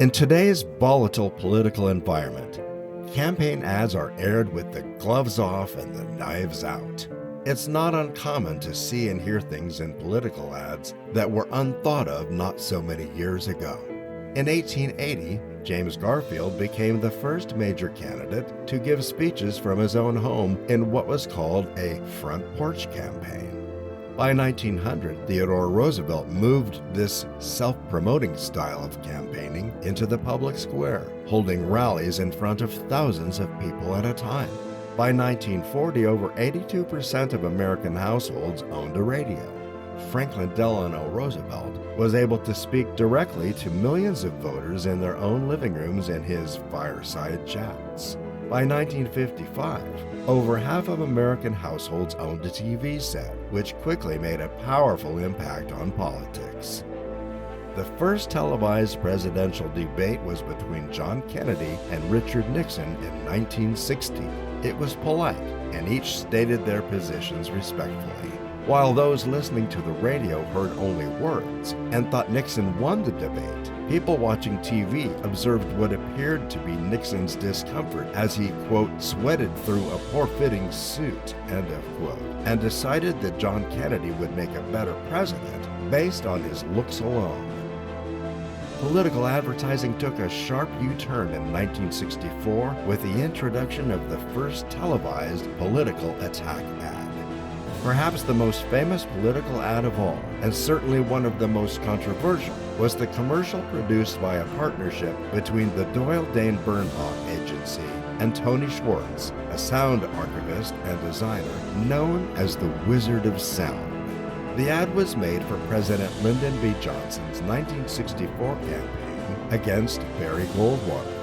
In today's volatile political environment, campaign ads are aired with the gloves off and the knives out. It's not uncommon to see and hear things in political ads that were unthought of not so many years ago. In 1880, James Garfield became the first major candidate to give speeches from his own home in what was called a front porch campaign. By 1900, Theodore Roosevelt moved this self-promoting style of campaigning into the public square, holding rallies in front of thousands of people at a time. By 1940, over 82% of American households owned a radio. Franklin Delano Roosevelt was able to speak directly to millions of voters in their own living rooms in his fireside chats. By 1955, over half of American households owned a TV set, which quickly made a powerful impact on politics. The first televised presidential debate was between John Kennedy and Richard Nixon in 1960. It was polite, and each stated their positions respectfully, while those listening to the radio heard only words and thought Nixon won the debate. People watching TV observed what appeared to be Nixon's discomfort as he, quote, sweated through a poor-fitting suit, end of quote, and decided that John Kennedy would make a better president based on his looks alone. Political advertising took a sharp U-turn in 1964 with the introduction of the first televised political attack ad. Perhaps the most famous political ad of all, and certainly one of the most controversial, was the commercial produced by a partnership between the Doyle Dane Bernhoff Agency and Tony Schwartz, a sound archivist and designer known as the Wizard of Sound. The ad was made for President Lyndon B. Johnson's 1964 campaign against Barry Goldwater.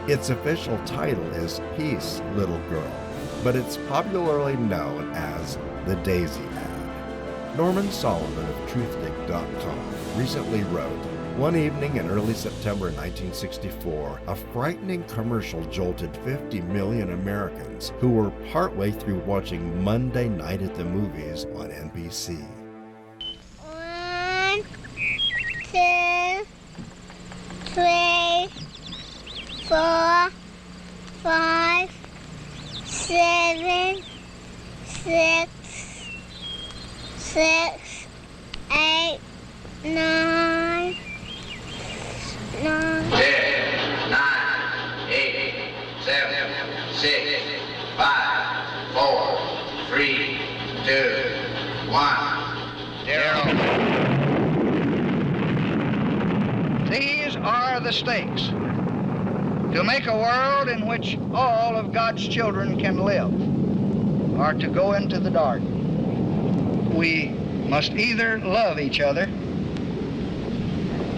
Its official title is Peace, Little Girl, but it's popularly known as the Daisy ad. Norman Solomon of truthdig.com recently wrote, "One evening in early September 1964, a frightening commercial jolted 50 million Americans who were partway through watching Monday Night at the Movies on NBC. 1, 2, 3, 4, 5, 7, 6, 8, 9, 10, 9, 8, 7, 6, 5, 4, 3, 2, 1, 0. These are the stakes. To make a world in which all of God's children can live, or to go into the dark. We must either love each other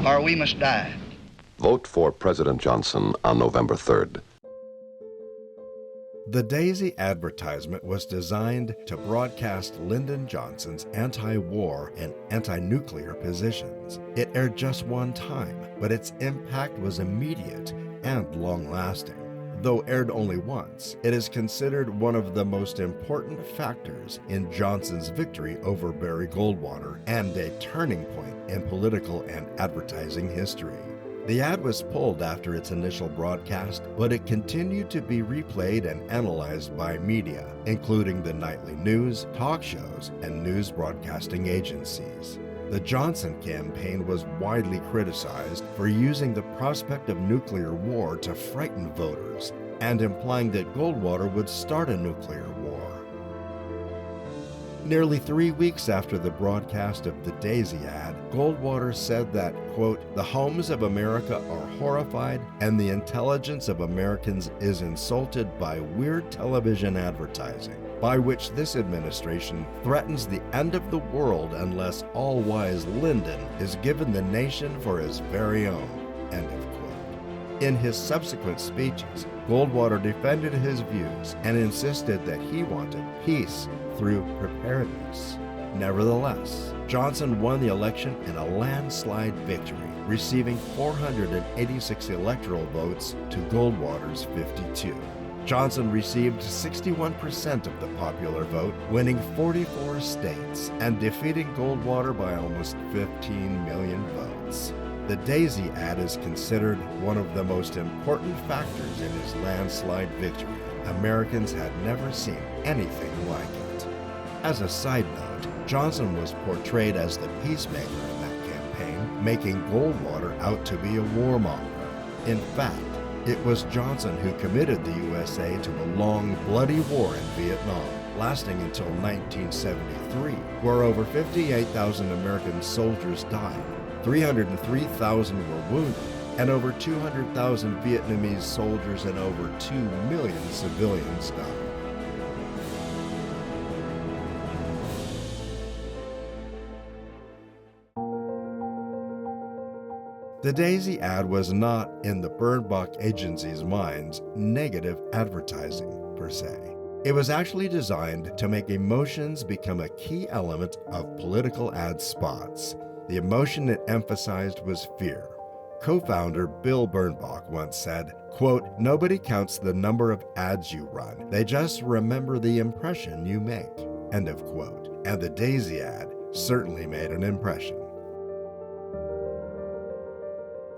or we must die. Vote for President Johnson on November 3rd. The Daisy advertisement was designed to broadcast Lyndon Johnson's anti-war and anti-nuclear positions. It aired just one time, but its impact was immediate and long-lasting. Though aired only once, it is considered one of the most important factors in Johnson's victory over Barry Goldwater and a turning point in political and advertising history. The ad was pulled after its initial broadcast, but it continued to be replayed and analyzed by media, including the nightly news, talk shows, and news broadcasting agencies. The Johnson campaign was widely criticized for using the prospect of nuclear war to frighten voters and implying that Goldwater would start a nuclear war. Nearly 3 weeks after the broadcast of the Daisy ad, Goldwater said that, quote, "The homes of America are horrified and the intelligence of Americans is insulted by weird television advertising, by which this administration threatens the end of the world unless all-wise Lyndon is given the nation for his very own," end of quote. In his subsequent speeches, Goldwater defended his views and insisted that he wanted peace through preparedness. Nevertheless, Johnson won the election in a landslide victory, receiving 486 electoral votes to Goldwater's 52. Johnson received 61% of the popular vote, winning 44 states and defeating Goldwater by almost 15 million votes. The Daisy ad is considered one of the most important factors in his landslide victory. Americans had never seen anything like it. As a side note, Johnson was portrayed as the peacemaker in that campaign, making Goldwater out to be a warmonger. In fact, it was Johnson who committed the USA to a long, bloody war in Vietnam, lasting until 1973, where over 58,000 American soldiers died, 303,000 were wounded, and over 200,000 Vietnamese soldiers and over 2 million civilians died. The Daisy ad was not, in the Bernbach Agency's minds, negative advertising, per se. It was actually designed to make emotions become a key element of political ad spots. The emotion it emphasized was fear. Co-founder Bill Bernbach once said, quote, "Nobody counts the number of ads you run. They just remember the impression you make," end of quote. And the Daisy ad certainly made an impression.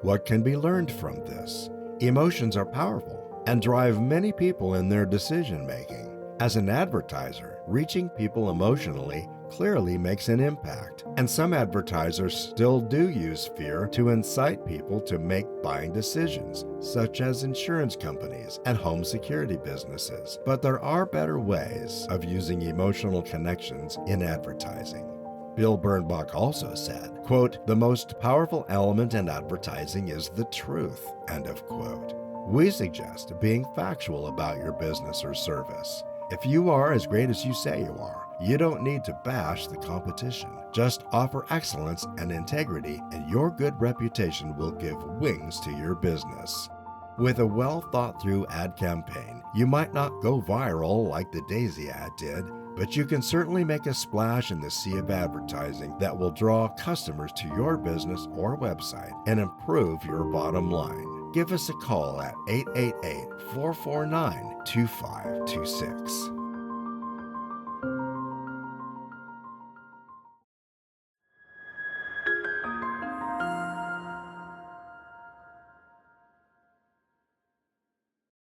What can be learned from this? Emotions are powerful and drive many people in their decision-making. As an advertiser, reaching people emotionally clearly makes an impact, and some advertisers still do use fear to incite people to make buying decisions, such as insurance companies and home security businesses. But there are better ways of using emotional connections in advertising. Bill Bernbach also said, quote, "The most powerful element in advertising is the truth," end of quote. We suggest being factual about your business or service. If you are as great as you say you are, you don't need to bash the competition. Just offer excellence and integrity, and your good reputation will give wings to your business. With a well-thought-through ad campaign, you might not go viral like the Daisy ad did, but you can certainly make a splash in the sea of advertising that will draw customers to your business or website and improve your bottom line. Give us a call at 888-449-2526.